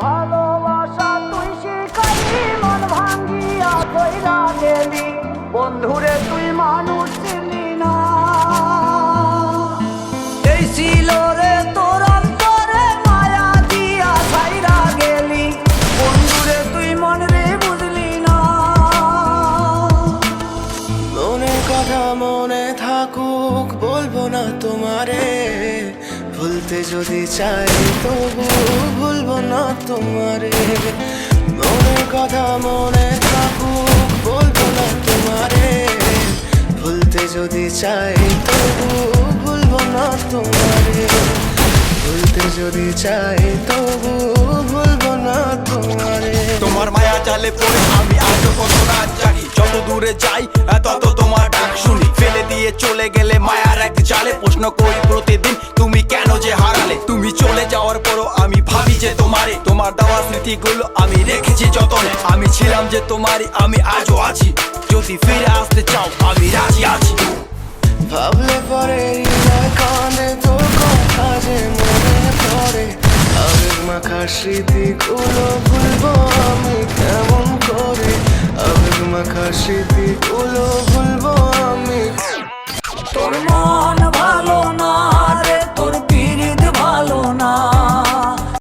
ভালোবাসা তুই শিখাইলি মন ভাঙ্গিয়া কইরা গেলি বন্ধুরে তুই মানুষ ছিলি না। এই ছিল রে তোর অন্তরে মায়া দিয়া ছাইরা গেলি বন্ধুরে তুই মন রে বুঝলি না। মনের কথা মনে থাকুক বলবো না তোমারে, ভুলতে যদি চাই তবু ভুলবো না তোমারে। মনের কথা মনে থাকুক বলবো না তোমারে, ভুলতে যদি চাই তবু ভুলবো না তোমারে। ভুলতে যদি চাই তবু ভুলবো না তোমারে। তোমার মায়া জালে পড়ে আমি আজও কত রাত জাগি, যত দূরে যাই তত তোমার ডাক শুনি। ফেলে দিয়ে চলে গেলে মায়ার এক জালে প্রশ্ন করি প্রতিদিন তুমি কেন যে হারালে। তুমি চলে যাওয়ার পরও আমি ভাবি যে তোমারে, তোমার দেওয়া স্মৃতিগুলো আমি রেখেছি যতনে। আমি ছিলাম যে তোমারই, আমি আজও আছি, যদি ফিরে আসতে চাও আমি রাজি আছি। ভাবলে পরে হৃদয় কাঁদে তোর কথা যে মনে পড়ে, আবেগ মাখা স্মৃতিগুলো ভুলবো আমি কেমন করে। আবেগ মাখা স্মৃতিগুলো